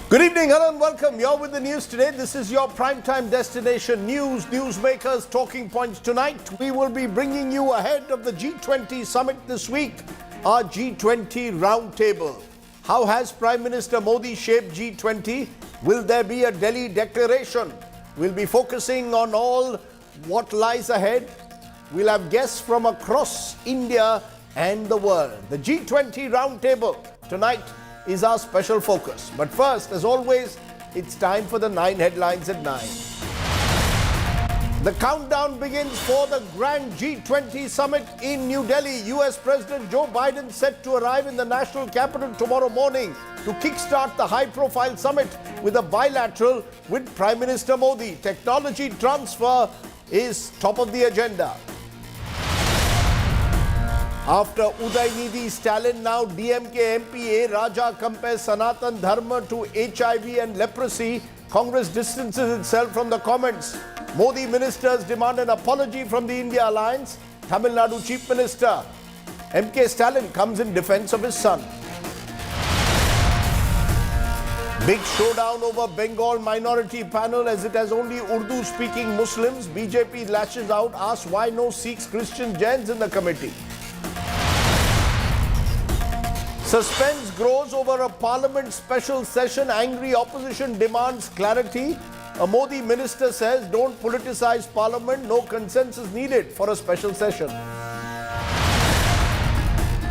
Good evening, hello and welcome. You're with the news today. This is your primetime destination news, newsmakers, talking points tonight. We will be bringing you ahead of the G20 summit this week, our G20 roundtable. How has Prime Minister Modi shaped G20? Will there be a Delhi declaration? We'll be focusing on all what lies ahead. We'll have guests from across India and the world. The G20 roundtable tonight is our special focus. But first, as always, it's time for the 9 headlines at 9. The countdown begins for the grand G20 summit in New Delhi. US President Joe Biden set to arrive in the national capital tomorrow morning to kickstart the high-profile summit with a bilateral with Prime Minister Modi. Technology transfer is top of the agenda. After Udaynidhi Stalin, now DMK MP A. Raja compares Sanatan Dharma to HIV and leprosy. Congress distances itself from the comments. Modi ministers demand an apology from the India alliance. Tamil Nadu Chief Minister M.K. Stalin comes in defense of his son. Big showdown over Bengal minority panel as it has only Urdu-speaking Muslims. BJP lashes out, asks why no Sikhs, Christian Jains in the committee. Suspense grows over a parliament special session. Angry opposition demands clarity. A Modi minister says, don't politicize parliament. No consensus needed for a special session.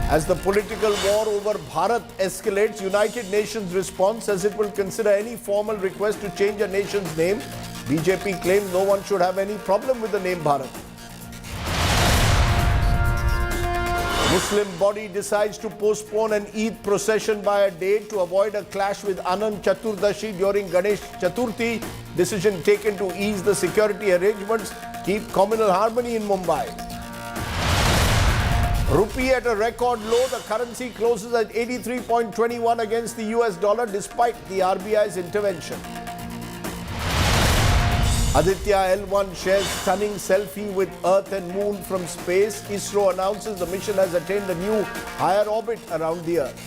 As the political war over Bharat escalates, United Nations response says it will consider any formal request to change a nation's name. BJP claims no one should have any problem with the name Bharat. Muslim body decides to postpone an Eid procession by a day to avoid a clash with Anand Chaturdashi during Ganesh Chaturthi. Decision taken to ease the security arrangements, keep communal harmony in Mumbai. Rupee at a record low, the currency closes at 83.21 against the US dollar despite the RBI's intervention. Aditya L1 shares stunning selfie with Earth and Moon from space. ISRO announces the mission has attained a new higher orbit around the Earth.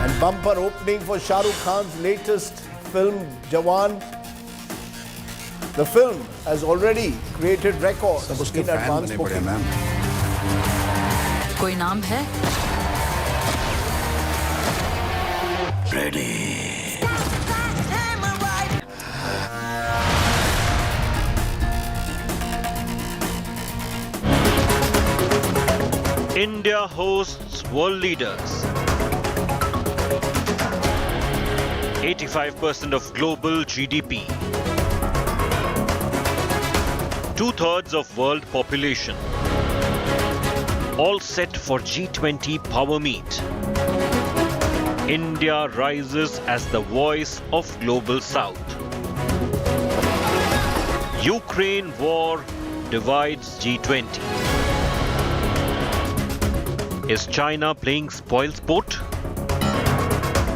And bumper opening for Shah Rukh Khan's latest film, Jawan. The film has already created records in advance booking. कोई नाम है? Ready. India hosts world leaders. 85% of global GDP. 2/3 of world population. All set for G20 power meet. India rises as the voice of global South. Ukraine war divides G20. Is China playing spoilsport?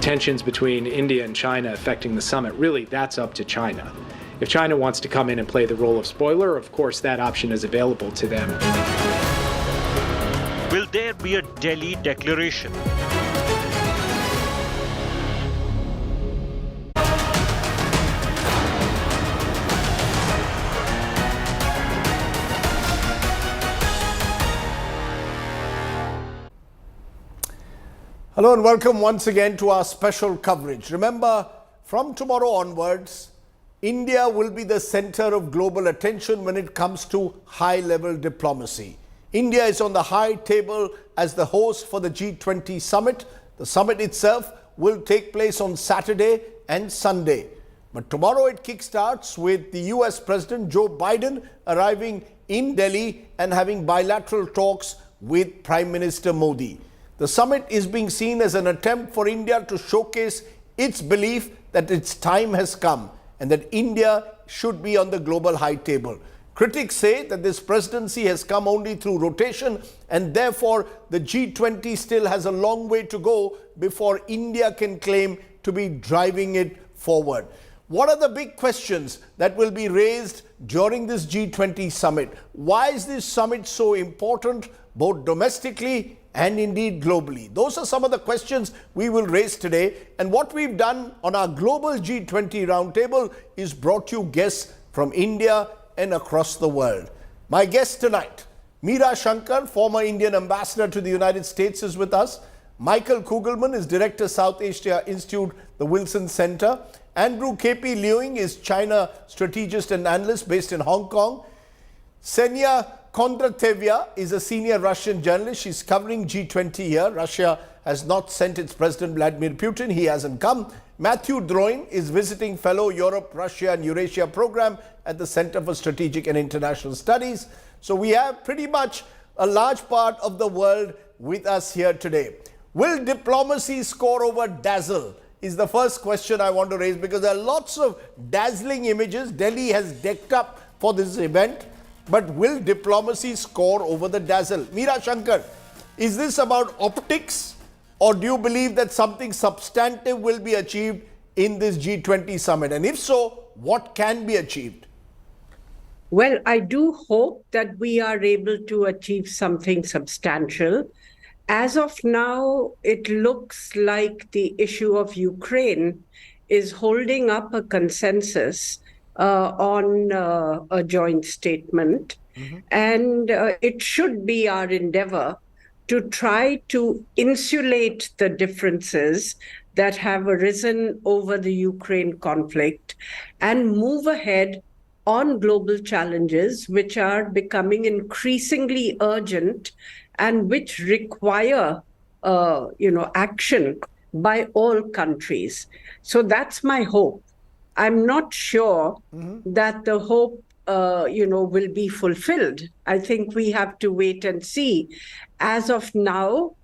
Tensions between India and China affecting the summit, really, that's up to China. If China wants to come in and play the role of spoiler, of course, that option is available to them. Will there be a Delhi declaration? Hello and welcome once again to our special coverage. Remember, from tomorrow onwards, India will be the center of global attention when it comes to high-level diplomacy. India is on the high table as the host for the G20 summit. The summit itself will take place on Saturday and Sunday. But tomorrow it kickstarts with the US President Joe Biden arriving in Delhi and having bilateral talks with Prime Minister Modi. The summit is being seen as an attempt for India to showcase its belief that its time has come and that India should be on the global high table. Critics say that this presidency has come only through rotation and therefore the G20 still has a long way to go before India can claim to be driving it forward. What are the big questions that will be raised during this G20 summit? Why is this summit so important, both domestically and indeed globally? Those are some of the questions we will raise today. And what we've done on our global G20 roundtable is brought you guests from India and across the world. My guest tonight, Meera Shankar, former Indian ambassador to the United States, is with us. Michael Kugelman is Director, South Asia Institute, the Wilson Center. Andrew K.P. Lewing is China strategist and analyst based in Hong Kong. Ksenia Kondratyev is a senior Russian journalist. She's covering G20 here. Russia has not sent its President Vladimir Putin. He hasn't come. Matthew Droin is visiting fellow Europe, Russia and Eurasia program at the Center for Strategic and International Studies. So we have pretty much a large part of the world with us here today. Will diplomacy score over dazzle? Is the first question I want to raise, because there are lots of dazzling images. Delhi has decked up for this event, but will diplomacy score over the dazzle? Meera Shankar, is this about optics, or do you believe that something substantive will be achieved in this G20 summit? And if so, what can be achieved? Well, I do hope that we are able to achieve something substantial. As of now, it looks like the issue of Ukraine is holding up a consensus on a joint statement. And it should be our endeavor to try to insulate the differences that have arisen over the Ukraine conflict and move ahead on global challenges which are becoming increasingly urgent and which require, action by all countries. So that's my hope. I'm not sure that the hope, will be fulfilled. I think we have to wait and see. As of now,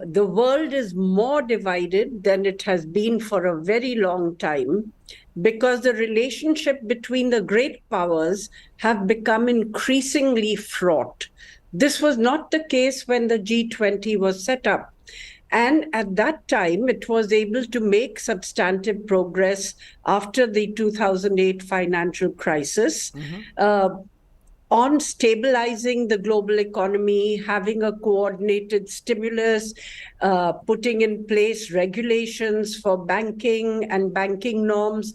the world is more divided than it has been for a very long time, because the relationship between the great powers have become increasingly fraught. This was not the case when the G20 was set up. And at that time, it was able to make substantive progress after the 2008 financial crisis on stabilizing the global economy, having a coordinated stimulus, putting in place regulations for banking and banking norms.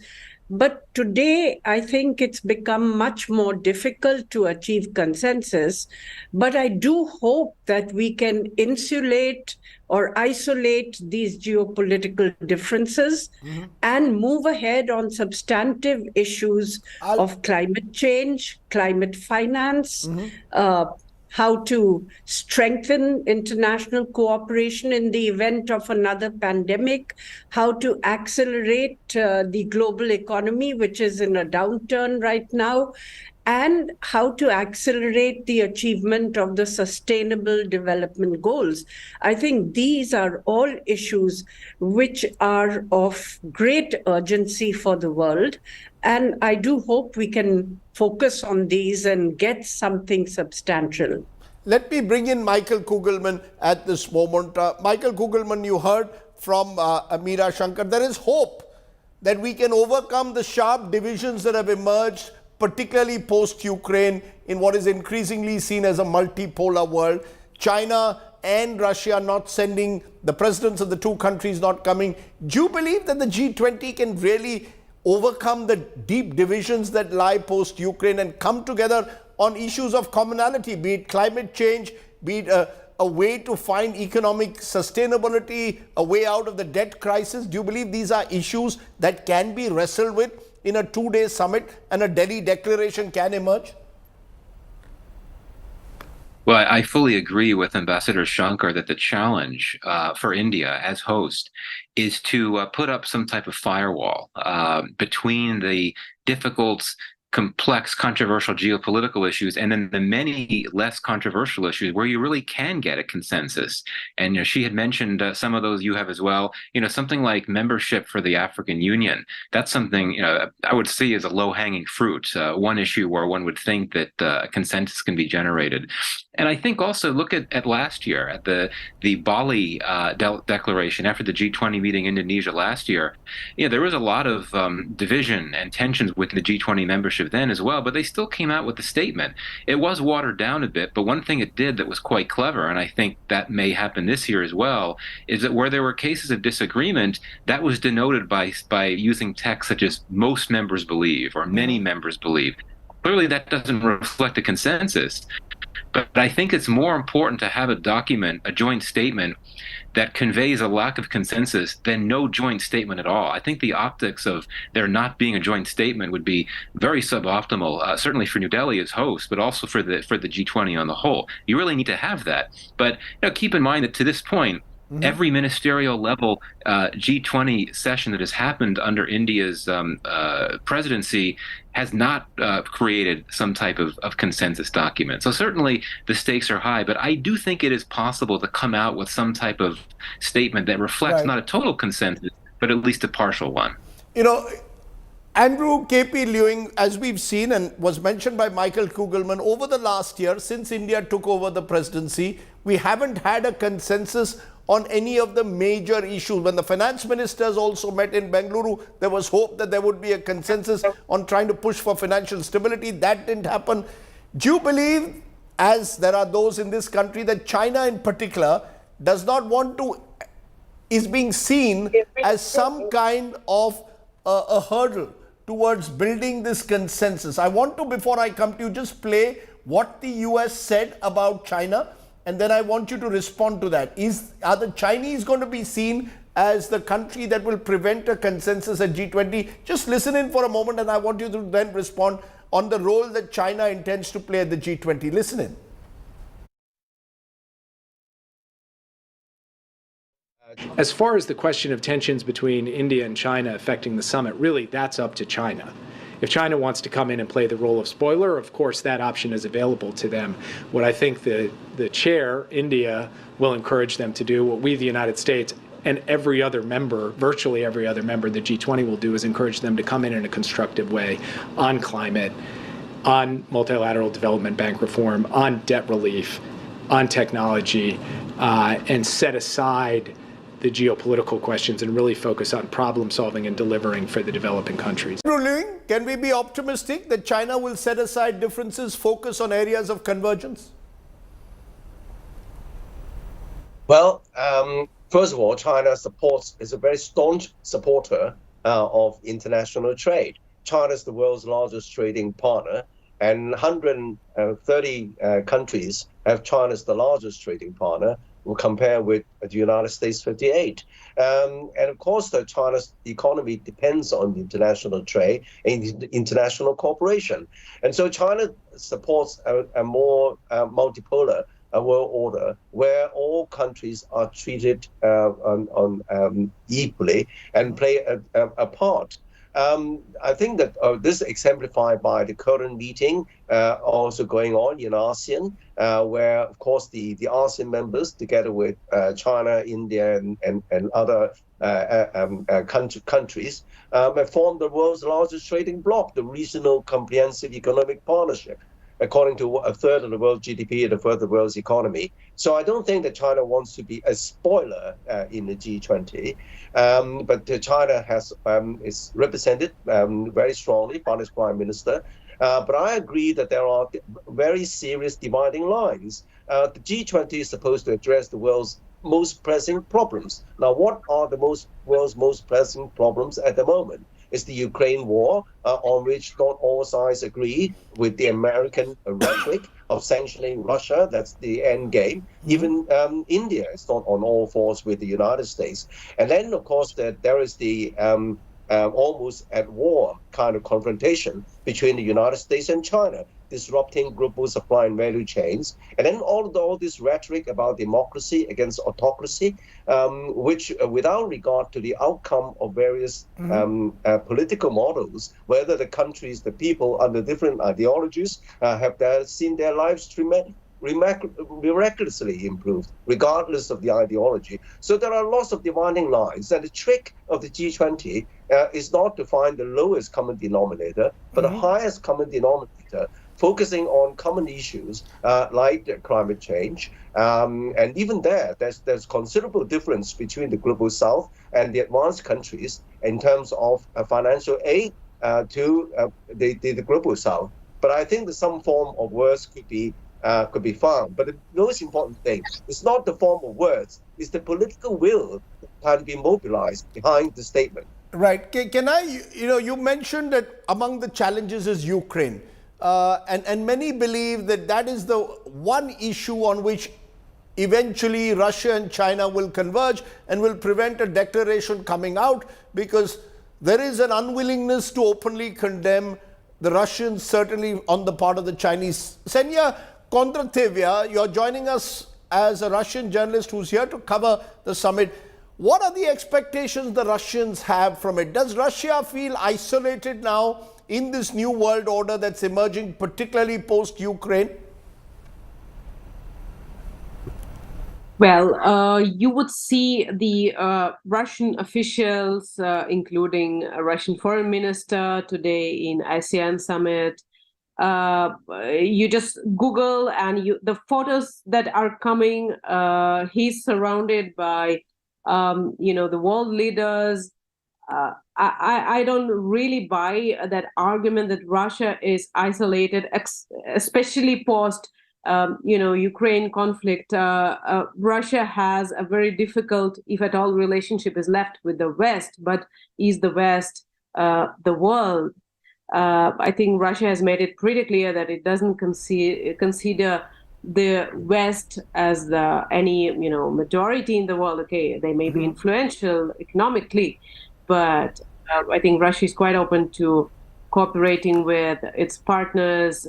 But today, I think it's become much more difficult to achieve consensus. But I do hope that we can insulate or isolate these geopolitical differences and move ahead on substantive issues of climate change, climate finance, how to strengthen international cooperation in the event of another pandemic, how to accelerate the global economy, which is in a downturn right now, and how to accelerate the achievement of the Sustainable Development Goals. I think these are all issues which are of great urgency for the world. And I do hope we can focus on these and get something substantial. Let me bring in Michael Kugelman at this moment. Michael Kugelman, you heard from Meera Shankar. There is hope that we can overcome the sharp divisions that have emerged, particularly post-Ukraine, in what is increasingly seen as a multipolar world. China and Russia not sending, the presidents of the two countries not coming. Do you believe that the G20 can really overcome the deep divisions that lie post-Ukraine and come together on issues of commonality, be it climate change, be it a way to find economic sustainability, a way out of the debt crisis? Do you believe these are issues that can be wrestled with in a two-day summit and a Delhi declaration can emerge? Well, I fully agree with Ambassador Shankar that the challenge for India as host is to put up some type of firewall between the difficult, complex, controversial geopolitical issues and then the many less controversial issues where you really can get a consensus. And she had mentioned some of those you have as well. Something like membership for the African Union. That's something I would see as a low-hanging fruit. One issue where one would think that a consensus can be generated. And I think also look at last year at the Bali declaration after the G20 meeting in Indonesia last year. There was a lot of division and tensions within the G20 membership initiative then as well, but they still came out with the statement. It was watered down a bit, but one thing it did that was quite clever, and I think that may happen this year as well, is that where there were cases of disagreement, that was denoted by using text such as most members believe or many members believe. Clearly, that doesn't reflect a consensus. But I think it's more important to have a document, a joint statement, that conveys a lack of consensus than no joint statement at all. I think the optics of there not being a joint statement would be very suboptimal, certainly for New Delhi as host, but also for the G20 on the whole. You really need to have that. But keep in mind that to this point, every ministerial level G20 session that has happened under India's presidency has not created some type of consensus document. So certainly the stakes are high, but I do think it is possible to come out with some type of statement that reflects not a total consensus, but at least a partial one. Andrew KP Lewing, as we've seen and was mentioned by Michael Kugelman, over the last year, since India took over the presidency, we haven't had a consensus on any of the major issues. When the finance ministers also met in Bengaluru, there was hope that there would be a consensus on trying to push for financial stability. That didn't happen. Do you believe, as there are those in this country, that China in particular does not want to, is being seen as some kind of a hurdle towards building this consensus? I want to, before I come to you, just play what the US said about China, and then I want you to respond to that. Are the Chinese going to be seen as the country that will prevent a consensus at G20? Just listen in for a moment, and I want you to then respond on the role that China intends to play at the G20. Listen in. As far as the question of tensions between India and China affecting the summit, really, that's up to China. If China wants to come in and play the role of spoiler, of course, that option is available to them. What I think the chair, India, will encourage them to do, what we, the United States, and every other member, virtually every other member of the G20 will do, is encourage them to come in a constructive way on climate, on multilateral development bank reform, on debt relief, on technology, and set aside the geopolitical questions and really focus on problem solving and delivering for the developing countries. Can we be optimistic that China will set aside differences, focus on areas of convergence? Well, first of all, China is a very staunch supporter of international trade. China is the world's largest trading partner, and 130 countries have China as the largest trading partner. We'll compare with the United States 58. And of course, China's economy depends on international trade and international cooperation. And so China supports a more multipolar world order where all countries are treated equally and play a part. I think that this is exemplified by the current meeting also going on in ASEAN, where, of course, the ASEAN members, together with China, India, and other countries, have formed the world's largest trading bloc, the Regional Comprehensive Economic Partnership, according to a third of the world's GDP and a third of the world's economy. So I don't think that China wants to be a spoiler in the G20, but China is represented very strongly by its Prime Minister. But I agree that there are very serious dividing lines. The G20 is supposed to address the world's most pressing problems. Now, what are the world's most pressing problems at the moment? It's the Ukraine war, on which not all sides agree with the American rhetoric of sanctioning Russia. That's the end game. Even India is not on all fours with the United States. And then, of course, there is the almost at war kind of confrontation between the United States and China, disrupting global supply and value chains. And then all this rhetoric about democracy against autocracy, which without regard to the outcome of various political models, whether the countries, the people under different ideologies have seen their lives miraculously improved, regardless of the ideology. So there are lots of dividing lines. And the trick of the G20 is not to find the lowest common denominator, but the highest common denominator, focusing on common issues like climate change. And even there's considerable difference between the global south and the advanced countries in terms of financial aid to the global south. But I think that some form of words could be found. But the most important thing is not the form of words; it's the political will that can be mobilized behind the statement. Right. Can I, you mentioned that among the challenges is Ukraine. And many believe that that is the one issue on which eventually Russia and China will converge and will prevent a declaration coming out, because there is an unwillingness to openly condemn the Russians, certainly on the part of the Chinese. Ksenia Kondratevya, you're joining us as a Russian journalist who's here to cover the summit. What are the expectations the Russians have from it? Does Russia feel isolated now in this new world order that's emerging, particularly post-Ukraine? Well, you would see the Russian officials, including a Russian foreign minister today in ASEAN summit. You just Google and the photos that are coming, he's surrounded by the world leaders. I don't really buy that argument that Russia is isolated, especially post Ukraine conflict. Russia has a very difficult, if at all, relationship is left with the West. But is the West the world? I think Russia has made it pretty clear that it doesn't consider the West as any majority in the world. Okay, they may be influential economically, but I think Russia is quite open to cooperating with its partners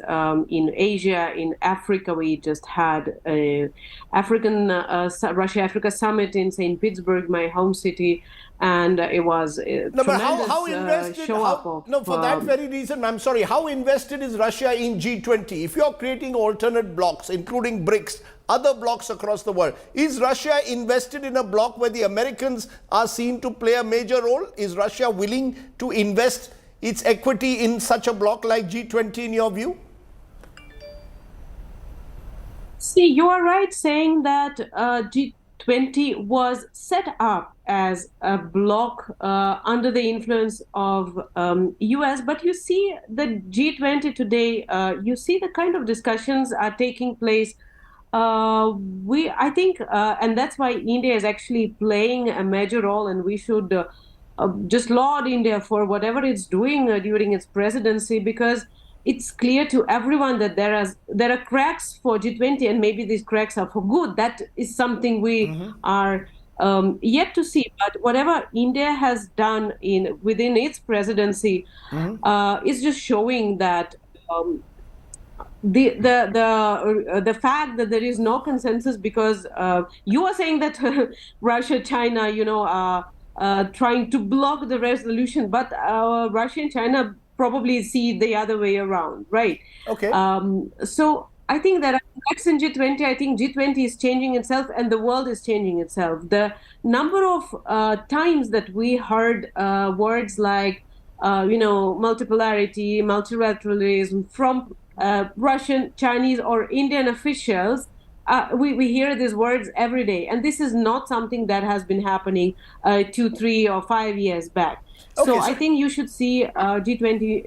in Asia, in Africa. We just had a Russia-Africa summit in St. Petersburg, my home city, and it was a tremendous show up of... for that very reason, I'm sorry, how invested is Russia in G20? If you're creating alternate blocks, including BRICS, other blocks across the world, is Russia invested in a bloc where the Americans are seen to play a major role? Is Russia willing to invest its equity in such a bloc like G20 in your view? See, you are right saying that G20 was set up as a bloc under the influence of US, but you see the G20 today, you see the kind of discussions are taking place. I think, and that's why India is actually playing a major role, and we should just laud India for whatever it's doing during its presidency, because it's clear to everyone that there are cracks for G20, and maybe these cracks are for good. That is something we are yet to see. But whatever India has done within its presidency is just showing that the fact that there is no consensus, because you are saying that Russia, China, trying to block the resolution, but Russia and China probably see the other way around, right? Okay. So I think that next in G20, I think G20 is changing itself and the world is changing itself. The number of times that we heard words like, multipolarity, multilateralism from Russian, Chinese, or Indian officials, we hear these words every day. And this is not something that has been happening 2, 3, or 5 years back. Okay, so I think you should see G20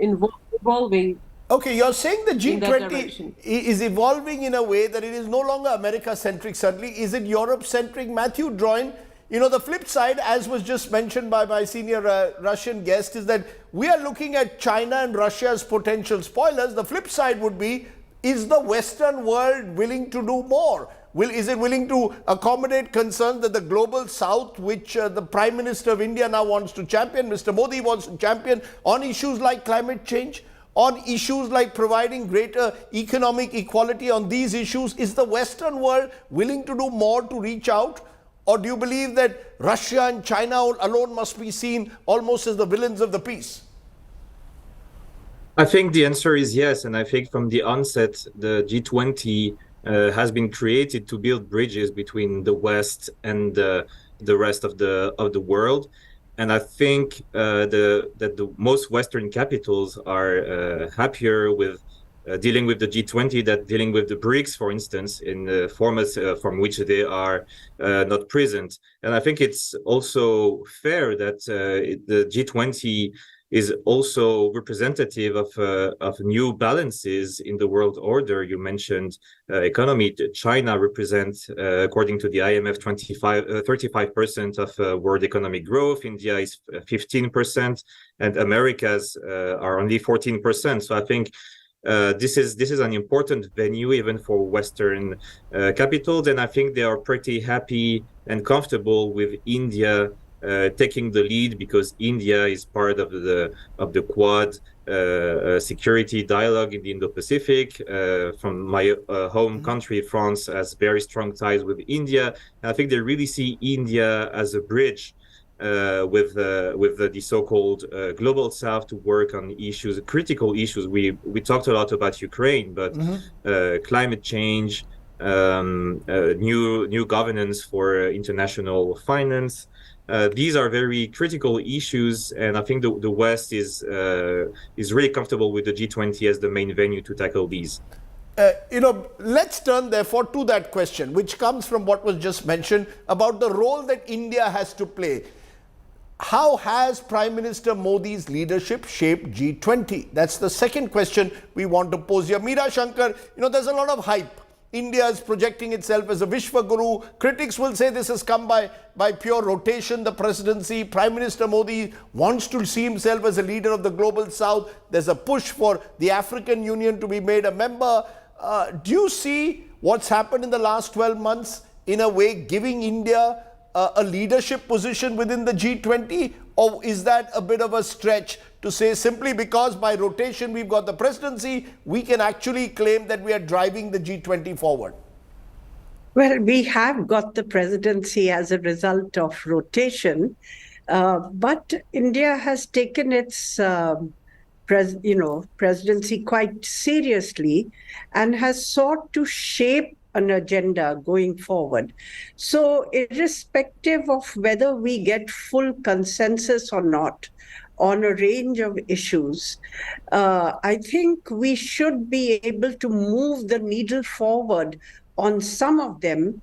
evolving. Okay, you're saying the G20 is evolving in a way that it is no longer America-centric, certainly. Is it Europe-centric? Matthew Droin, the flip side, as was just mentioned by my senior Russian guest, is that we are looking at China and Russia as potential spoilers. The flip side would be, is the Western world willing to do more? Is it willing to accommodate concerns that the global South, which the Prime Minister of India now wants to champion, Mr. Modi wants to champion, on issues like climate change, on issues like providing greater economic equality, on these issues, is the Western world willing to do more to reach out? Or do you believe that Russia and China alone must be seen almost as the villains of the piece? I think the answer is yes. And I think from the onset, the G20 has been created to build bridges between the West and the rest of the world. And I think that the most Western capitals are happier with dealing with the G20 than dealing with the BRICS, for instance, in the formats from which they are not present. And I think it's also fair that the G20 is also representative of new balances in the world order. You mentioned economy. China represents, according to the IMF, 35% of world economic growth. India is 15%, and Americas are only 14%. So I think this is an important venue even for Western capitals, and I think they are pretty happy and comfortable with India taking the lead, because India is part of the Quad security dialogue in the Indo-Pacific. From my home country, France has very strong ties with India, and I think they really see India as a bridge with the so-called global South to work on issues, critical issues. We talked a lot about Ukraine, but climate change, new governance for international finance. These are very critical issues, and I think the West is really comfortable with the G20 as the main venue to tackle these. Let's turn therefore to that question, which comes from what was just mentioned about the role that India has to play. How has Prime Minister Modi's leadership shaped G20? That's the second question we want to pose here. Meera Shankar, there's a lot of hype. India is projecting itself as a Vishwa Guru. Critics will say this has come by pure rotation, the presidency. Prime Minister Modi wants to see himself as a leader of the global South. There's a push for the African Union to be made a member. Do you see what's happened in the last 12 months in a way giving India a leadership position within the G20? Or is that a bit of a stretch to say simply because by rotation we've got the presidency, we can actually claim that we are driving the G20 forward? Well, we have got the presidency as a result of rotation, but India has taken its presidency quite seriously and has sought to shape an agenda going forward. So irrespective of whether we get full consensus or not on a range of issues, I think we should be able to move the needle forward on some of them.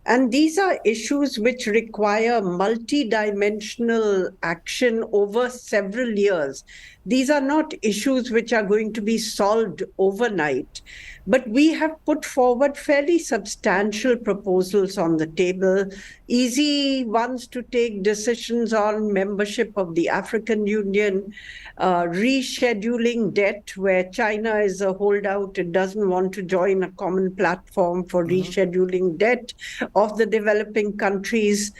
And these are issues which require multidimensional action over several years. These are not issues which are going to be solved overnight. But we have put forward fairly substantial proposals on the table, easy ones to take decisions on: membership of the African Union, rescheduling debt, where China is a holdout and doesn't want to join a common platform for rescheduling debt of the developing countries,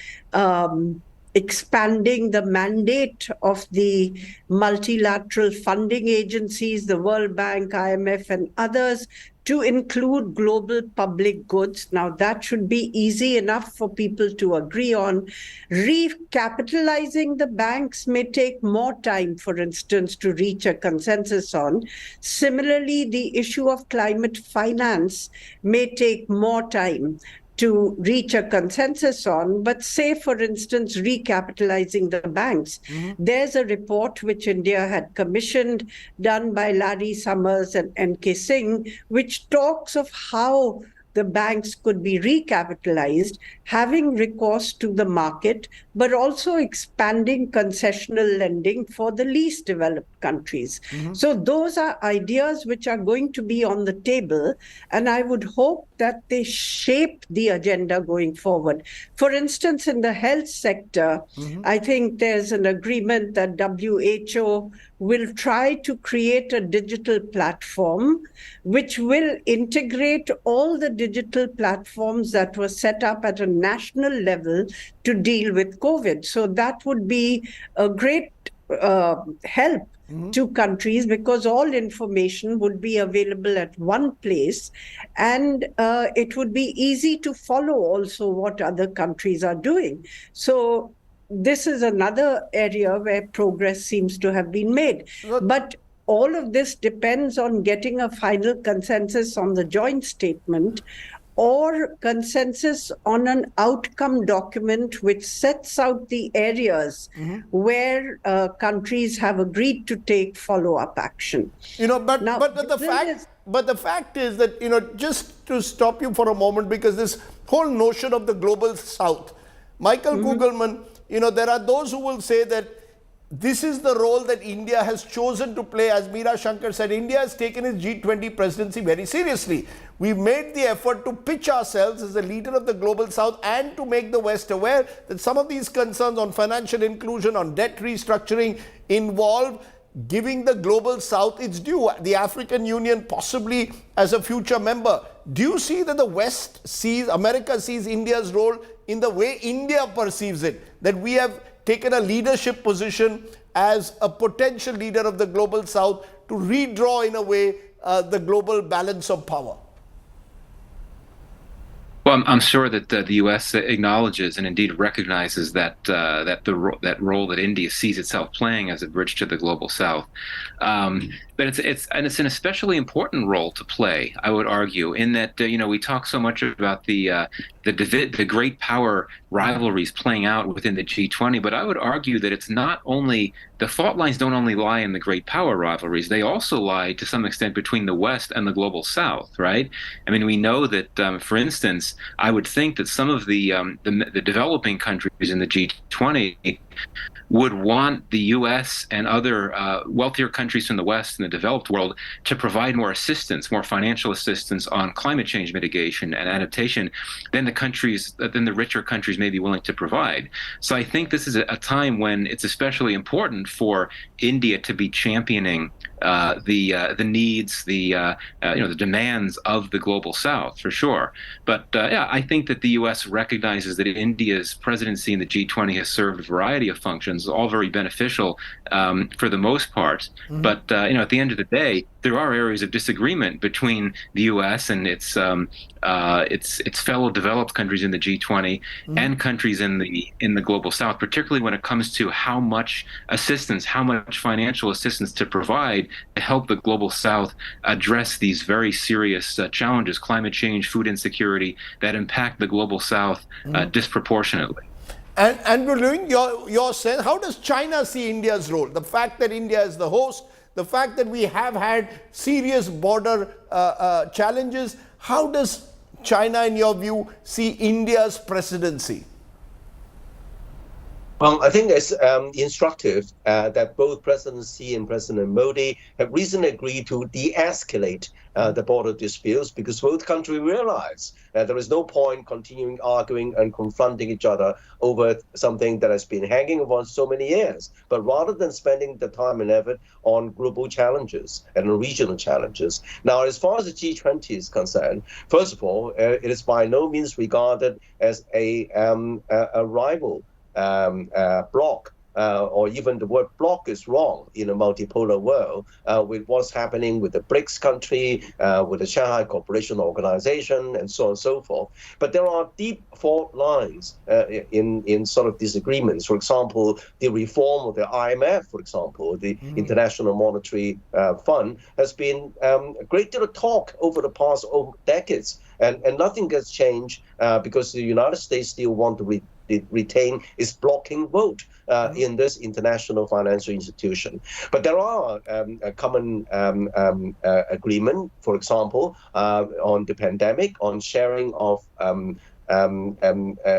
expanding the mandate of the multilateral funding agencies, the World Bank, IMF, and others, to include global public goods. Now, that should be easy enough for people to agree on. Recapitalizing the banks may take more time, for instance, to reach a consensus on. Similarly, the issue of climate finance may take more time to reach a consensus on, but say, for instance, recapitalizing the banks. There's a report which India had commissioned, done by Larry Summers and N.K. Singh, which talks of how the banks could be recapitalized, having recourse to the market, but also expanding concessional lending for the least developed countries. So those are ideas which are going to be on the table, and I would hope that they shape the agenda going forward. For instance, in the health sector, I think there's an agreement that WHO will try to create a digital platform which will integrate all the digital platforms that were set up at a national level to deal with COVID. So that would be a great help to countries, because all information would be available at one place, and it would be easy to follow also what other countries are doing. So this is another area where progress seems to have been made. But all of this depends on getting a final consensus on the joint statement, or consensus on an outcome document which sets out the areas where countries have agreed to take follow-up action. But the fact is that, just to stop you for a moment, because this whole notion of the global South, Michael Kugelman, there are those who will say that this is the role that India has chosen to play. As Meera Shankar said, India has taken its G20 presidency very seriously. We've made the effort to pitch ourselves as a leader of the global south and to make the West aware that some of these concerns on financial inclusion, on debt restructuring involve giving the global south its due, the African Union possibly as a future member. Do you see that the West sees, America sees India's role in the way India perceives it, that we have taken a leadership position as a potential leader of the global south to redraw in a way the global balance of power? Well, I'm sure that the U.S. acknowledges and indeed recognizes that that role that India sees itself playing as a bridge to the global South. But it's an especially important role to play, I would argue, in that we talk so much about the great power rivalries playing out within the G20, but I would argue that it's not only the fault lines don't only lie in the great power rivalries; they also lie to some extent between the West and the global South, right? I mean, we know that, for instance, I would think that some of the developing countries in the G20 would want the U.S. and other wealthier countries from the West and the developed world to provide more assistance, more financial assistance on climate change mitigation and adaptation than the richer countries may be willing to provide. So I think this is a time when it's especially important for India to be championing the needs, the demands of the global South, for sure. But I think that the U.S. recognizes that India's presidency in the G20 has served a variety of functions, all very beneficial for the most part. Mm-hmm. But at the end of the day, there are areas of disagreement between the U.S. and its fellow developed countries in the G20 mm-hmm. and countries in the global South, particularly when it comes to how much assistance, how much financial assistance to provide to help the global South address these very serious challenges, climate change, food insecurity, that impact the global South disproportionately. And Andrew Lewin, your sense, how does China see India's role? The fact that India is the host, the fact that we have had serious border challenges, how does China, in your view, see India's presidency? Well, I think it's instructive that both President Xi and President Modi have recently agreed to de-escalate the border disputes because both countries realize that there is no point continuing arguing and confronting each other over something that has been hanging on so many years. But rather than spending the time and effort on global challenges and regional challenges. Now, as far as the G20 is concerned, first of all, it is by no means regarded as a rival bloc, or even the word bloc is wrong in a multipolar world, with what's happening with the BRICS country, with the Shanghai Cooperation Organization, and so on and so forth. But there are deep fault lines in sort of disagreements. For example, the reform of the IMF, for example, the International Monetary Fund, has been a great deal of talk over the past decades, and nothing has changed because the United States still want to retain its blocking vote in this international financial institution. But there are a common agreement, for example, on the pandemic, on sharing of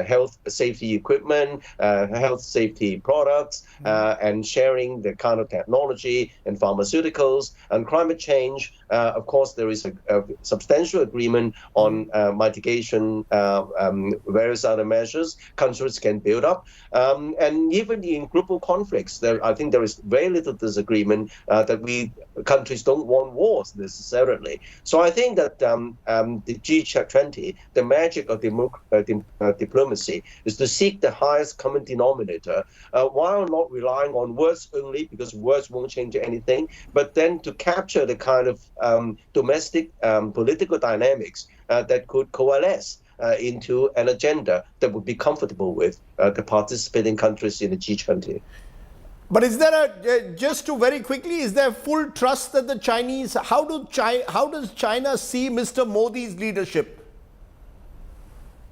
health safety equipment, health safety products, and sharing the kind of technology and pharmaceuticals and climate change. Of course, there is a substantial agreement on mitigation, various other measures countries can build up. And even in global conflicts, I think there is very little disagreement that countries don't want wars necessarily. So I think that the G20, the magic of diplomacy is to seek the highest common denominator while not relying on words only, because words won't change anything, but then to capture the kind of domestic political dynamics that could coalesce into an agenda that would be comfortable with the participating countries in the G20. But is there just to very quickly, is there full trust that the Chinese, how does China see Mr. Modi's leadership?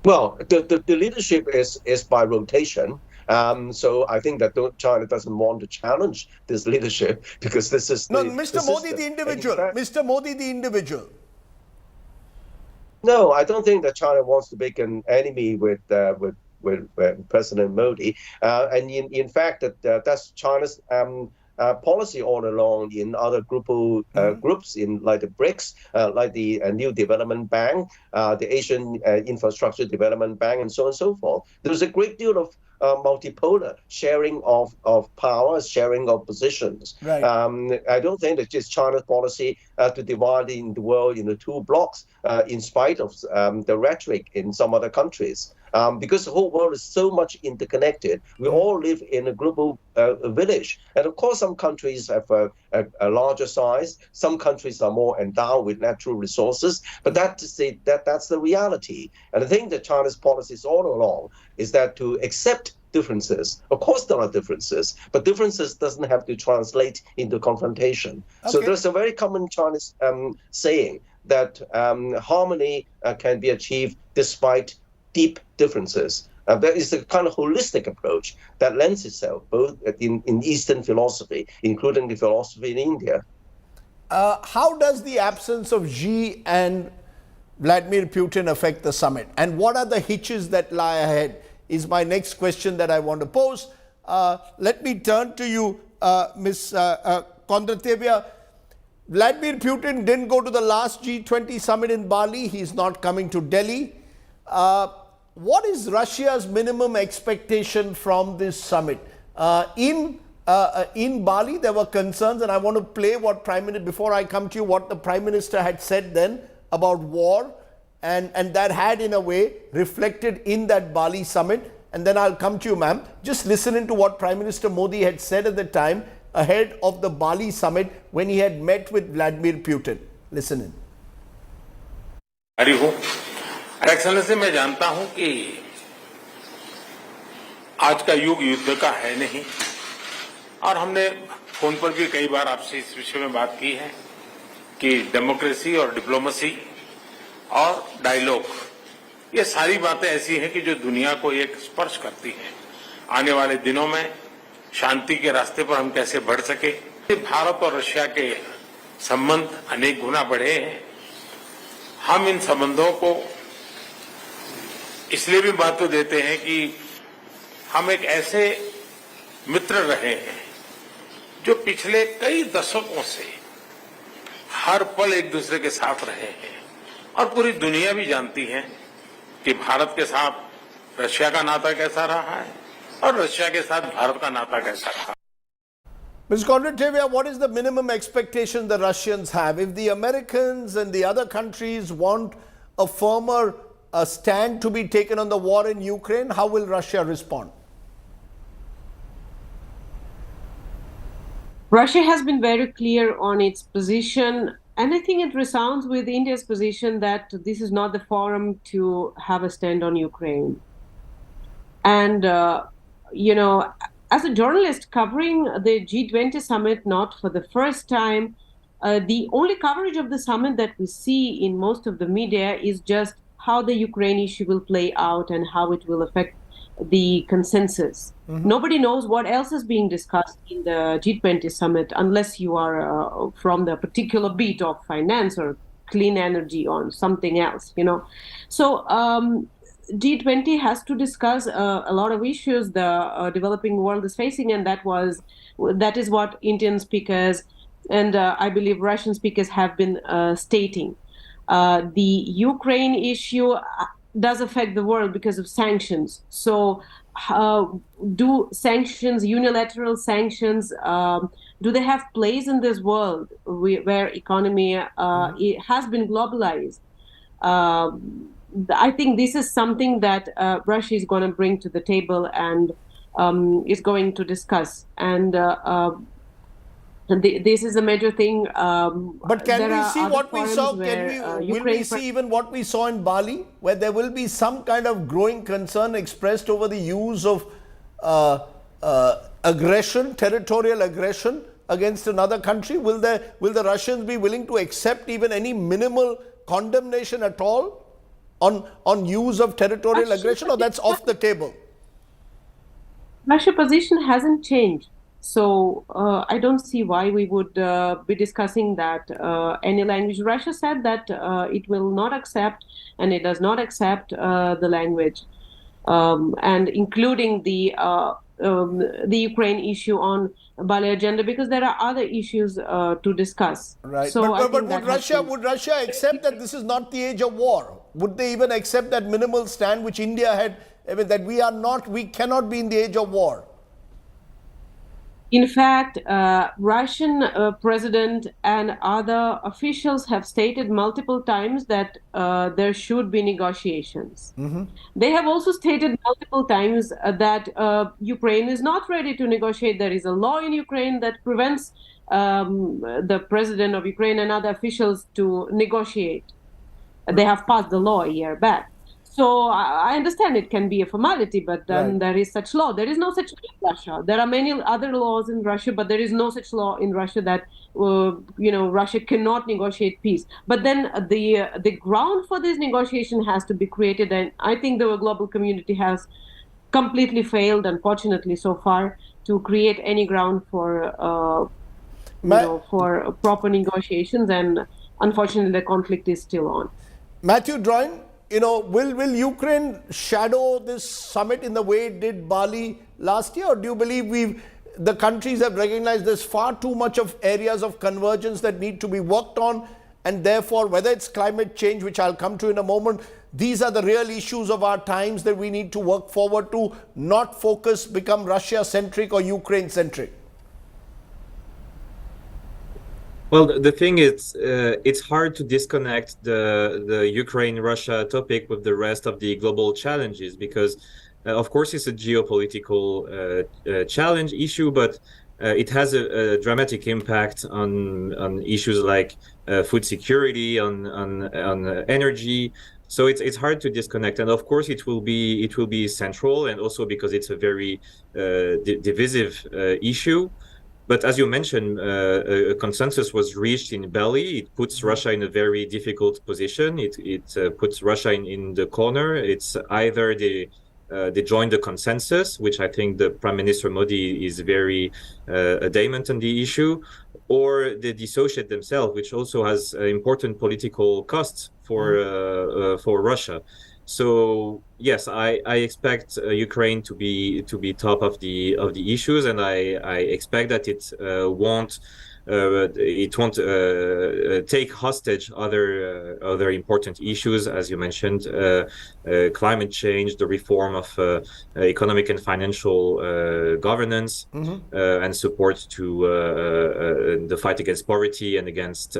Well, the leadership is by rotation. So I think that China doesn't want to challenge this leadership because this is Mr. Modi the individual. Mr. Modi the individual. No, I don't think that China wants to make an enemy with President Modi. And in fact, that's China's policy all along in other groups in like the BRICS, like the New Development Bank, the Asian Infrastructure Development Bank, and so on and so forth. There's a great deal of multipolar sharing of power, sharing of positions. Right. I don't think that just China's policy to divide the world into two blocks, in spite of the rhetoric in some other countries. Because the whole world is so much interconnected. We all live in a global village. And of course, some countries have a larger size. Some countries are more endowed with natural resources. But that's the reality. And I think that China's policies all along is that to accept differences. Of course, there are differences, but differences doesn't have to translate into confrontation. Okay. So there's a very common Chinese saying that harmony can be achieved despite deep differences. There is a kind of holistic approach that lends itself both in Eastern philosophy, including the philosophy in India. How does the absence of Xi and Vladimir Putin affect the summit? And what are the hitches that lie ahead is my next question that I want to pose. Let me turn to you, Ms. Kondratiebbia. Vladimir Putin didn't go to the last G20 summit in Bali. He's not coming to Delhi. What is Russia's minimum expectation from this summit? In Bali, there were concerns, and I want to play what Prime Minister, before I come to you, what the Prime Minister had said then about war, and that had in a way reflected in that Bali summit. And then I'll come to you, ma'am. Just listening to what Prime Minister Modi had said at the time ahead of the Bali summit when he had met with Vladimir Putin. Listen in. Excellency मैं जानता हूं कि आज का युग युद्ध का है नहीं और हमने फोन पर भी कई बार आपसे इस विषय में बात की है कि डेमोक्रेसी और डिप्लोमेसी और डायलॉग ये सारी बातें ऐसी हैं कि जो दुनिया को एक स्पर्श करती हैं। आने वाले दिनों में शांति के रास्ते पर हम कैसे बढ़ सके। भारत और रशिया के संबंध अनेक गुना बढ़े हैं। हम इन संबंधों को इसलिए भी महत्व देते हैं कि हम एक ऐसे मित्र रहे हैं जो पिछले कई दशकों से हर पल एक दूसरे के साथ रहे हैं और पूरी दुनिया भी जानती है कि भारत के साथ रशिया का नाता कैसा रहा है और रशिया के साथ भारत का नाता कैसा रहा है। Ms. Kondratiebbia, what is the minimum expectation the Russians have? If the Americans and the other countries want a firmer stand to be taken on the war in Ukraine, how will Russia respond? Russia has been very clear on its position, and I think it resounds with India's position that this is not the forum to have a stand on Ukraine. And, as a journalist covering the G20 summit, not for the first time, the only coverage of the summit that we see in most of the media is just how the Ukraine issue will play out and how it will affect the consensus. Mm-hmm. Nobody knows what else is being discussed in the G20 summit unless you are from the particular beat of finance or clean energy or something else, So G20 has to discuss a lot of issues the developing world is facing, and that is what Indian speakers and I believe Russian speakers have been stating. The Ukraine issue does affect the world because of sanctions. So do sanctions, unilateral sanctions, do they have place in this world where economy it has been globalized? I think this is something that Russia is going to bring to the table and is going to discuss. And this is a major thing. But can we see what we saw? Will we see even what we saw in Bali, where there will be some kind of growing concern expressed over the use of aggression, territorial aggression against another country? Will the Russians be willing to accept even any minimal condemnation at all on use of territorial aggression, or that's off the table? Russia's position hasn't changed. So I don't see why we would be discussing that any language. Russia said that it will not accept, and it does not accept the language. and including the Ukraine issue on Bali agenda, because there are other issues to discuss. Right. So I But think would that would Russia accept that this is not the age of war? Would they even accept that minimal stand which India had, I mean, that we cannot be in the age of war? In fact, Russian president and other officials have stated multiple times that there should be negotiations. They have also stated multiple times that Ukraine is not ready to negotiate. There is a law in Ukraine that prevents the president of Ukraine and other officials to negotiate. They have passed the law a year back. So I understand it can be a formality, but then there is such law. There is no such law in Russia. There are many other laws in Russia, but there is no such law in Russia that Russia cannot negotiate peace. But then the ground for this negotiation has to be created, and I think the global community has completely failed, unfortunately, so far, to create any ground for for proper negotiations. And unfortunately, the conflict is still on. Matthew Droin, will Ukraine shadow this summit in the way it did Bali last year? Or do you believe the countries have recognized there's far too much of areas of convergence that need to be worked on, and therefore, whether it's climate change, which I'll come to in a moment, these are the real issues of our times that we need to work forward to, not become Russia-centric or Ukraine-centric? Well, the thing is, it's hard to disconnect the Ukraine-Russia topic with the rest of the global challenges, because, of course, it's a geopolitical challenge issue, but it has a dramatic impact on issues like food security, on energy. So it's hard to disconnect, and of course it will be central, and also because it's a very divisive issue. But as you mentioned, a consensus was reached in Bali. It puts Russia in a very difficult position. It puts Russia in the corner. It's either they join the consensus, which I think the Prime Minister Modi is very adamant on the issue, or they dissociate themselves, which also has important political costs for Russia. So yes, I expect Ukraine to be top of the issues, and I expect that it won't take hostage other important issues, as you mentioned, climate change, the reform of economic and financial governance, and support to the fight against poverty and against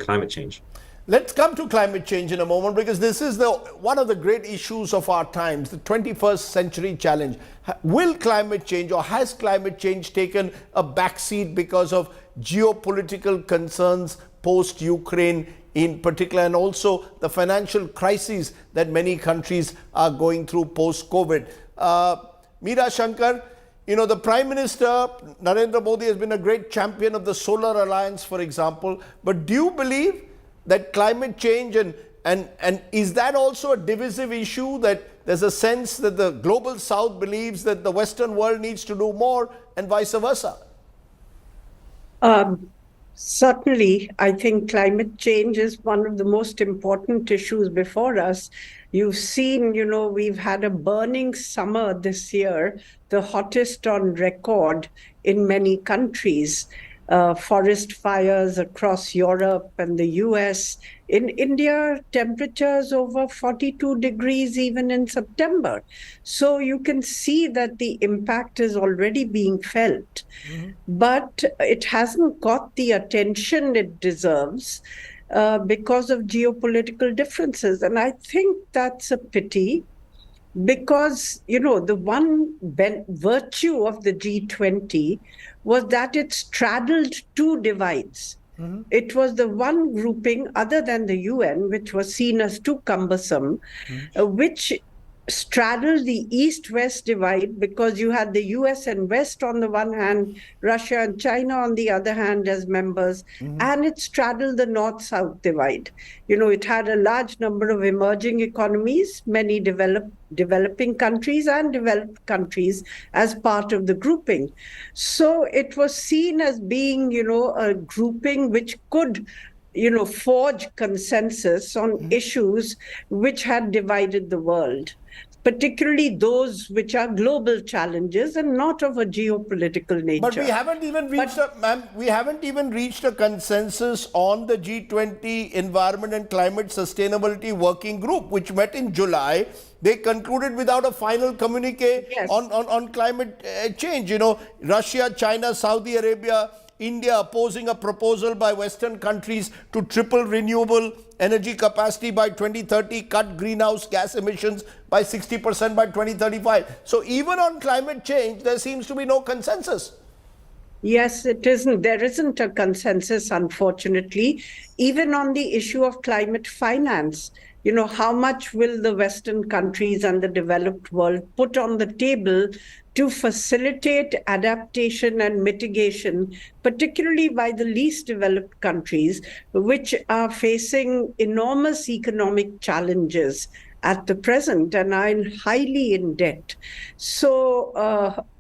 climate change. Let's come to climate change in a moment, because this is one of the great issues of our times, the 21st century challenge. Will climate change, or has climate change taken a backseat because of geopolitical concerns post-Ukraine in particular, and also the financial crises that many countries are going through post-COVID? Meera Shankar, the Prime Minister, Narendra Modi, has been a great champion of the Solar Alliance, for example. But do you believe that climate change, and is that also a divisive issue, that there's a sense that the global south believes that the Western world needs to do more and vice versa? Certainly, I think climate change is one of the most important issues before us. You've seen, we've had a burning summer this year, the hottest on record in many countries. Forest fires across Europe and the US. In India, temperatures over 42 degrees even in September. So you can see that the impact is already being felt. But it hasn't got the attention it deserves because of geopolitical differences. And I think that's a pity, because, the one virtue of the G20 was that it straddled two divides. It was the one grouping, other than the UN, which was seen as too cumbersome, which straddled the East-West divide, because you had the US and West on the one hand, Russia and China on the other hand as members, and it straddled the North-South divide. It had a large number of emerging economies, many developing countries and developed countries as part of the grouping. So it was seen as being, a grouping which could forge consensus on issues which had divided the world. particularly those which are global challenges and not of a geopolitical nature. But we haven't even reached a consensus on the G20 Environment and Climate Sustainability Working Group, which met in July. They concluded without a final communique on climate change. You know, Russia, China, Saudi Arabia, India opposing a proposal by Western countries to triple renewable energy capacity by 2030, cut greenhouse gas emissions by 60% by 2035. So even on climate change, there seems to be no consensus. Yes, it isn't. There isn't a consensus, unfortunately, even on the issue of climate finance. You know, how much will the Western countries and the developed world put on the table to facilitate adaptation and mitigation, particularly by the least developed countries, which are facing enormous economic challenges at the present and are highly in debt. So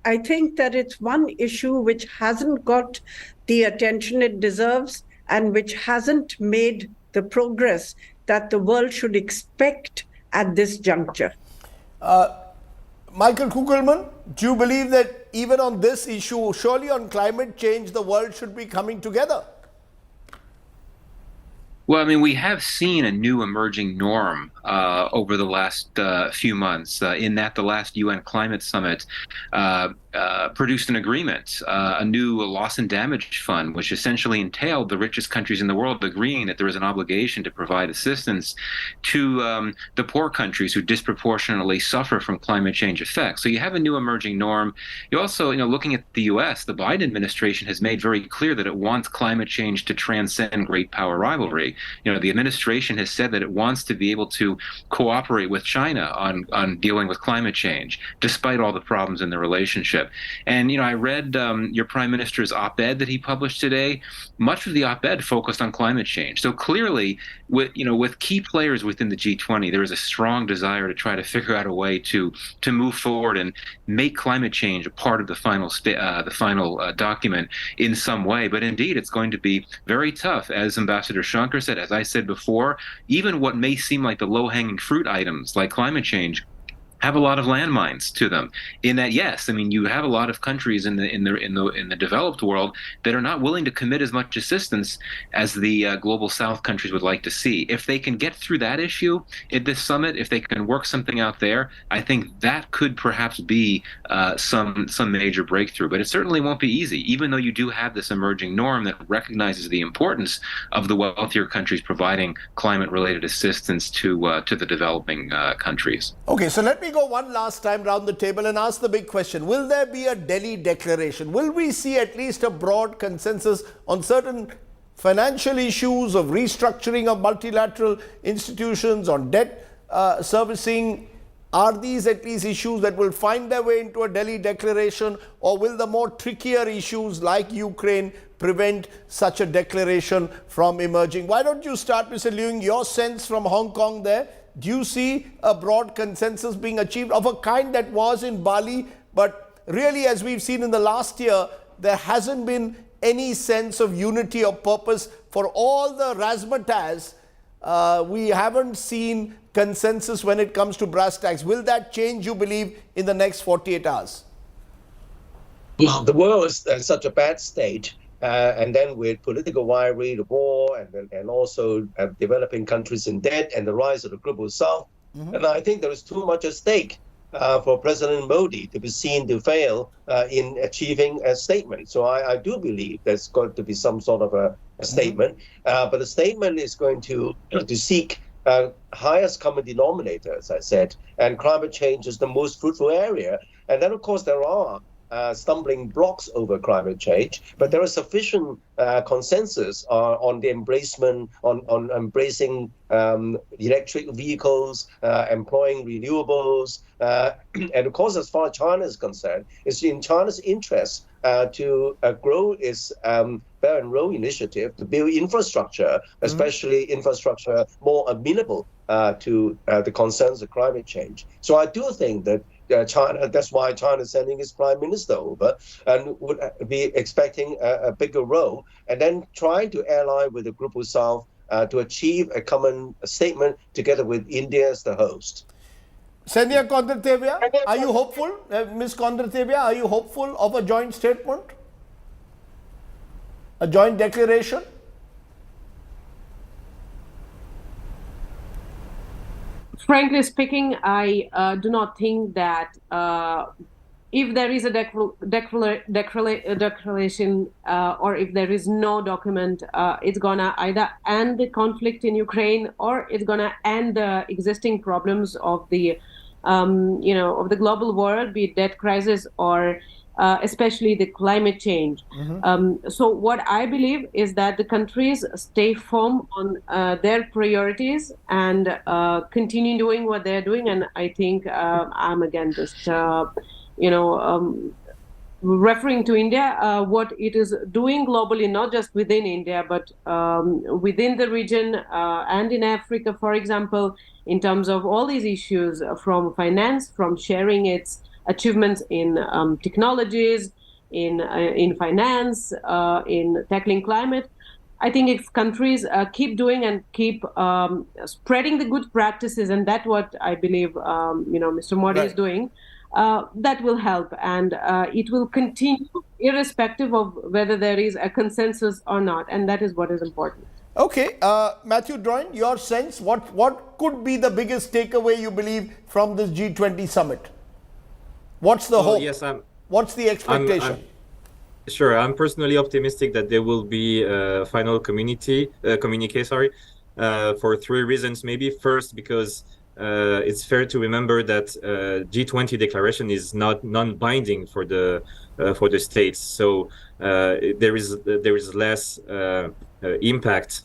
I think that it's one issue which hasn't got the attention it deserves and which hasn't made the progress that the world should expect at this juncture. Michael Kugelman, do you believe that even on this issue, surely on climate change, the world should be coming together? Well, I mean, we have seen a new emerging norm over the last few months in that the last UN climate summit produced an agreement, a new loss and damage fund, which essentially entailed the richest countries in the world agreeing that there is an obligation to provide assistance to the poor countries who disproportionately suffer from climate change effects. So you have a new emerging norm. You also, looking at the U.S., the Biden administration has made very clear that it wants climate change to transcend great power rivalry. The administration has said that it wants to be able to cooperate with China on dealing with climate change, despite all the problems in the relationship. And, I read your Prime Minister's op-ed that he published today. Much of the op-ed focused on climate change. So clearly, with key players within the G20, there is a strong desire to try to figure out a way to move forward and make climate change a part of the final document in some way. But indeed, it's going to be very tough, as Ambassador Shankar said, as I said before. Even what may seem like the low-hanging fruit items, like climate change, have a lot of landmines to them. In that, yes, I mean, you have a lot of countries in the developed world that are not willing to commit as much assistance as the global South countries would like to see. If they can get through that issue at this summit, if they can work something out there, I think that could perhaps be some major breakthrough. But it certainly won't be easy, even though you do have this emerging norm that recognizes the importance of the wealthier countries providing climate-related assistance to the developing countries. Okay, so let me go one last time round the table and ask the big question. Will there be a Delhi declaration? Will we see at least a broad consensus on certain financial issues of restructuring of multilateral institutions, on debt servicing? Are these at least issues that will find their way into a Delhi declaration, or will the more trickier issues like Ukraine prevent such a declaration from emerging? Why don't you start, Mr. Leung, your sense from Hong Kong there? Do you see a broad consensus being achieved of a kind that was in Bali, but really, as we've seen in the last year, there hasn't been any sense of unity of purpose for all the razzmatazz? We haven't seen consensus when it comes to brass tacks. Will that change, you believe, in the next 48 hours? Well, the world is in such a bad state. And then with political rivalry, the war, and also developing countries in debt and the rise of the global South. Mm-hmm. And I think there is too much at stake for President Modi to be seen to fail in achieving a statement. So I do believe there's going to be some sort of a statement. Mm-hmm. But the statement is going to seek highest common denominator, as I said, and climate change is the most fruitful area. And then, of course, there are stumbling blocks over climate change, but there is sufficient consensus on the on embracing electric vehicles, employing renewables, and of course, as far as China is concerned, it's in China's interest to grow its Belt and Road Initiative to build infrastructure, especially infrastructure more amenable to the concerns of climate change. So I do think that China, that's why China is sending its prime minister over and would be expecting a bigger role, and then trying to ally with the Global South to achieve a common statement together with India as the host. Senya Kondratevya, are you hopeful? Ms. Kondratevya, are you hopeful of a joint statement? A joint declaration? Frankly speaking, I do not think that if there is a declaration or if there is no document, it's gonna either end the conflict in Ukraine or it's gonna end the existing problems of the, of the global world, be it debt crisis or especially the climate change. So what I believe is that the countries stay firm on their priorities and continue doing what they're doing. And I think I'm again just, referring to India, what it is doing globally, not just within India, but within the region and in Africa, for example, in terms of all these issues from finance, from sharing its achievements in technologies, in finance, in tackling climate. I think if countries keep doing and keep spreading the good practices, and that's what I believe, Mr. Modi is doing, that will help, and it will continue irrespective of whether there is a consensus or not, and that is what is important. Okay, Matthew Droyne, your sense, what could be the biggest takeaway you believe from this G20 summit? What's the hope? Yes, what's the expectation? Sure, I'm personally optimistic that there will be a final communique, for three reasons. Maybe first, because it's fair to remember that G20 declaration is not non-binding for the states, so there is less impact.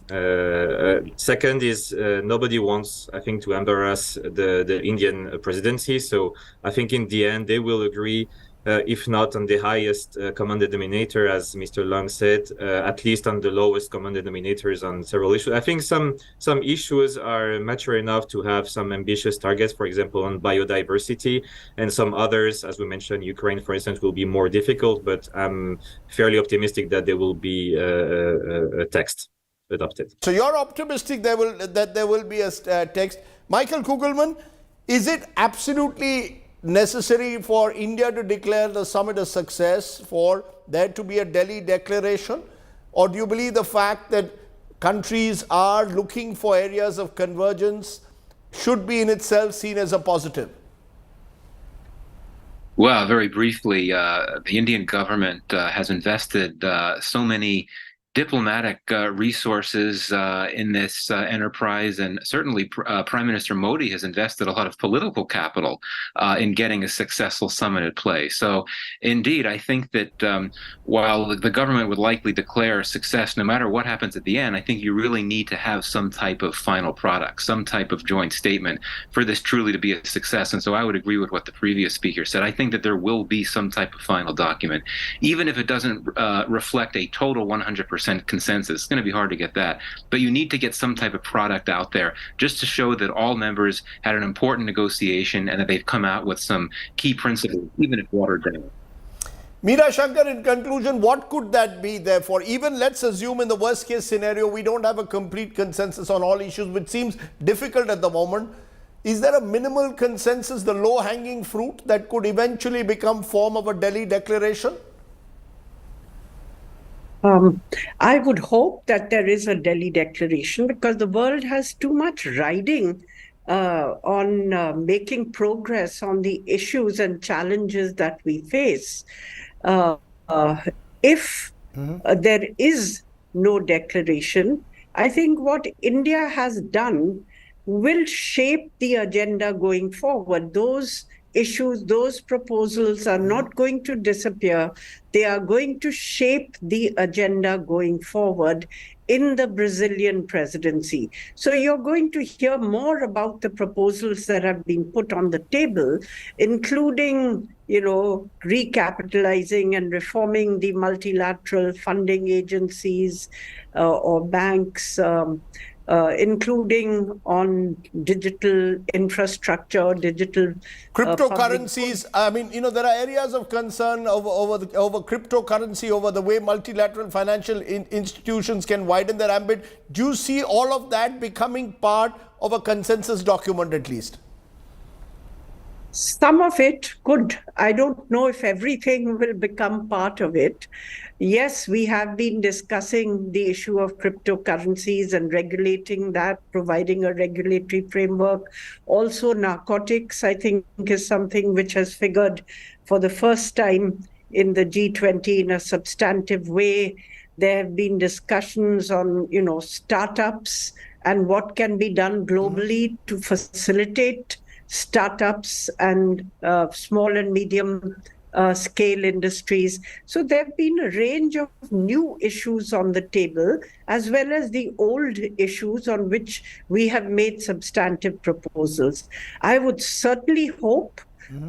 Second is nobody wants, I think, to embarrass the Indian presidency. So I think in the end they will agree, if not on the highest common denominator, as Mr. Long said, at least on the lowest common denominators on several issues. I think some issues are mature enough to have some ambitious targets, for example, on biodiversity, and some others, as we mentioned, Ukraine, for instance, will be more difficult, but I'm fairly optimistic that there will be a text adopted. So you're optimistic that there will be a text. Michael Kugelman, is it absolutely necessary for India to declare the summit a success for there to be a Delhi declaration? Or do you believe the fact that countries are looking for areas of convergence should be in itself seen as a positive? Well, very briefly, the Indian government has invested so many diplomatic resources in this enterprise, and certainly Prime Minister Modi has invested a lot of political capital in getting a successful summit at play. So indeed, I think that while the government would likely declare success no matter what happens at the end, I think you really need to have some type of final product, some type of joint statement for this truly to be a success. And so I would agree with what the previous speaker said. I think that there will be some type of final document, even if it doesn't reflect a total 100% consensus. It's going to be hard to get that, but you need to get some type of product out there just to show that all members had an important negotiation and that they've come out with some key principles, even if watered down. Meera Shankar, in conclusion, what could that be therefore? Even let's assume in the worst case scenario, we don't have a complete consensus on all issues, which seems difficult at the moment. Is there a minimal consensus, the low-hanging fruit that could eventually become form of a Delhi declaration? I would hope that there is a Delhi declaration, because the world has too much riding on making progress on the issues and challenges that we face. If there is no declaration, I think what India has done will shape the agenda going forward. Those issues, those proposals are not going to disappear. They are going to shape the agenda going forward in the Brazilian presidency. So you're going to hear more about the proposals that have been put on the table, including, recapitalizing and reforming the multilateral funding agencies or banks, including on digital infrastructure, digital cryptocurrencies. I mean, there are areas of concern over cryptocurrency, over the way multilateral financial institutions can widen their ambit. Do you see all of that becoming part of a consensus document at least? Some of it could. I don't know if everything will become part of it. Yes, we have been discussing the issue of cryptocurrencies and regulating that, providing a regulatory framework. Also, narcotics, I think, is something which has figured for the first time in the G20 in a substantive way. There have been discussions on, startups and what can be done globally to facilitate startups and small and medium scale industries. So there have been a range of new issues on the table, as well as the old issues on which we have made substantive proposals. I would certainly hope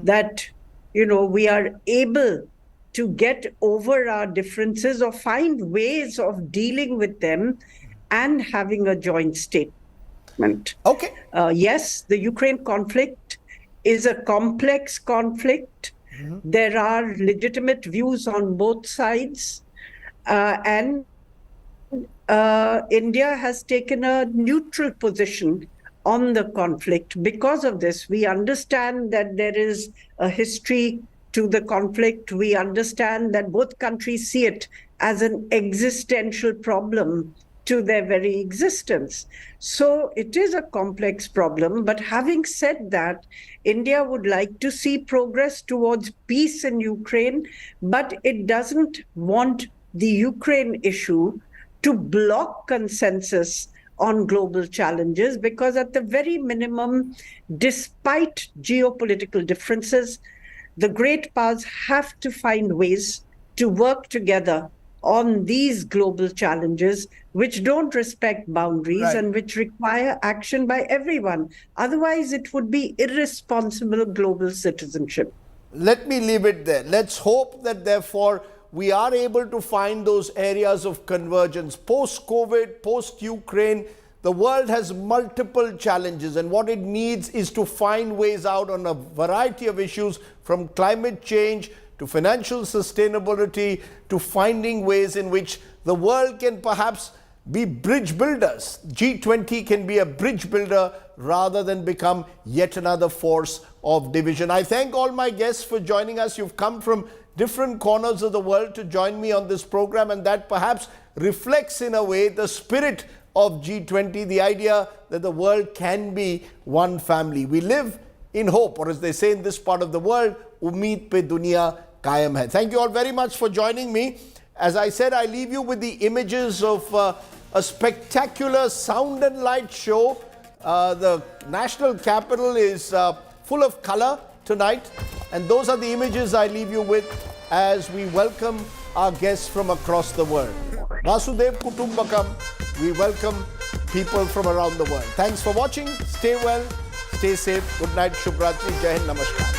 that, we are able to get over our differences or find ways of dealing with them and having a joint statement. Okay. Yes, the Ukraine conflict is a complex conflict. There are legitimate views on both sides. And India has taken a neutral position on the conflict. Because of this, we understand that there is a history to the conflict. We understand that both countries see it as an existential problem to their very existence. So it is a complex problem. But having said that, India would like to see progress towards peace in Ukraine, but it doesn't want the Ukraine issue to block consensus on global challenges, because at the very minimum, despite geopolitical differences, the great powers have to find ways to work together on these global challenges, which don't respect boundaries and which require action by everyone. Otherwise, it would be irresponsible global citizenship. Let me leave it there. Let's hope that, therefore, we are able to find those areas of convergence. Post-COVID, post-Ukraine, the world has multiple challenges, and what it needs is to find ways out on a variety of issues, from climate change to financial sustainability, to finding ways in which the world can perhaps be bridge builders. G20 can be a bridge builder rather than become yet another force of division. I thank all my guests for joining us. You've come from different corners of the world to join me on this program, and that perhaps reflects in a way the spirit of G20, the idea that the world can be one family. We live in hope, or as they say in this part of the world, Umeed pe duniya kayam hai. Thank you all very much for joining me. As I said, I leave you with the images of a spectacular sound and light show. The national capital is full of color tonight, and those are the images I leave you with as we welcome our guests from across the world. Vasudev Kutumbakam, we welcome people from around the world. Thanks for watching. Stay well, stay safe. Good night, Shubhratri, Jai Hind, Namaskar.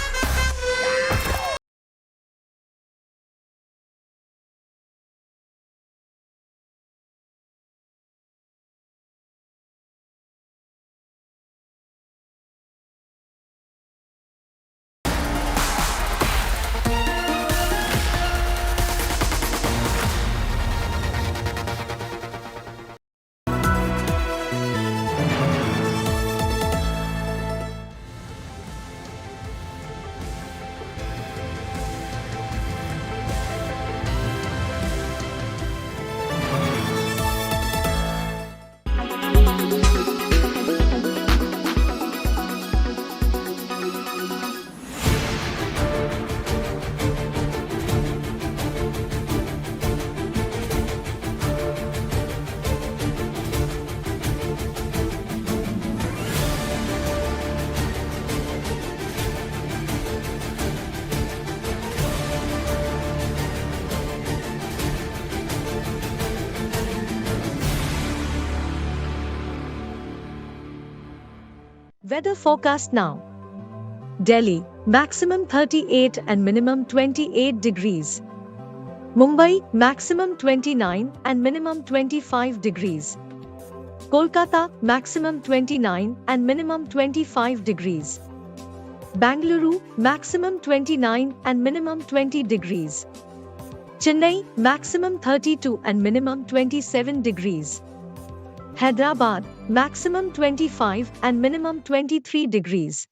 Weather forecast now. Delhi, maximum 38 and minimum 28 degrees. Mumbai, maximum 29 and minimum 25 degrees. Kolkata, maximum 29 and minimum 25 degrees. Bangalore, maximum 29 and minimum 20 degrees. Chennai, maximum 32 and minimum 27 degrees. Hyderabad, maximum 25 and minimum 23 degrees.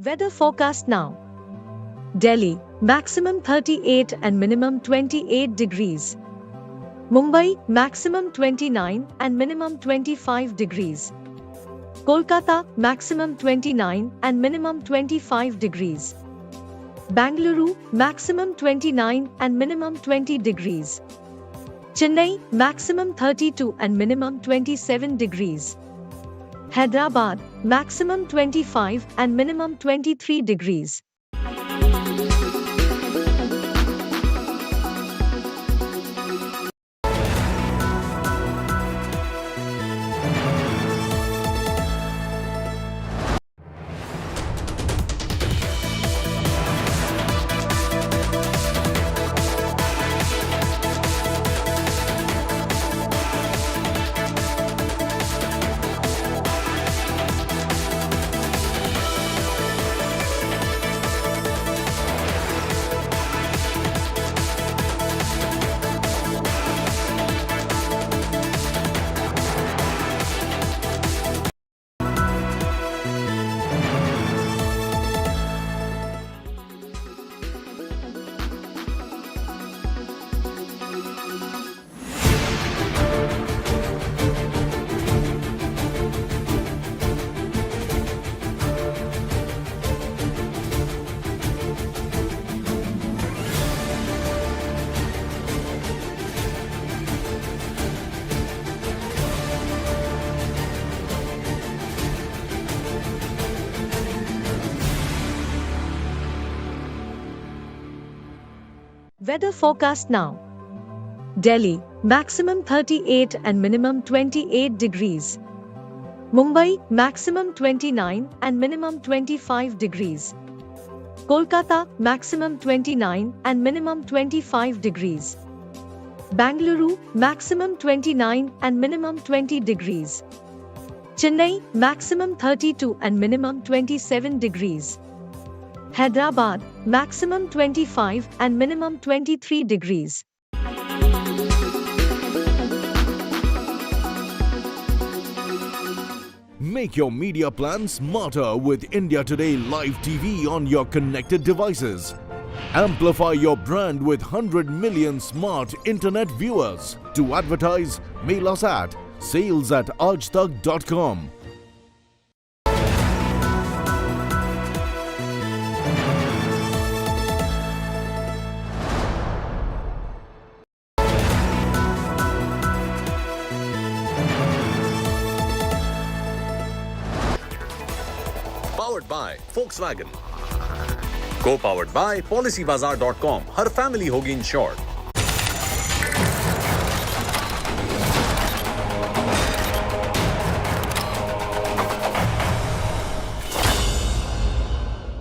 Weather forecast now. Delhi, maximum 38 and minimum 28 degrees. Mumbai, maximum 29 and minimum 25 degrees. Kolkata, maximum 29 and minimum 25 degrees. Bangalore, maximum 29 and minimum 20 degrees. Chennai, maximum 32 and minimum 27 degrees. Hyderabad, maximum 25 and minimum 23 degrees. Weather forecast now. Delhi, maximum 38 and minimum 28 degrees. Mumbai, maximum 29 and minimum 25 degrees. Kolkata, maximum 29 and minimum 25 degrees. Bangalore, maximum 29 and minimum 20 degrees. Chennai, maximum 32 and minimum 27 degrees. Hyderabad, maximum 25 and minimum 23 degrees. Make your media plan smarter with India Today Live TV on your connected devices. Amplify your brand with 100 million smart internet viewers. To advertise, mail us at sales@aajtak.com. Powered by Volkswagen. Co-powered by PolicyBazaar.com. Her family होगी insured.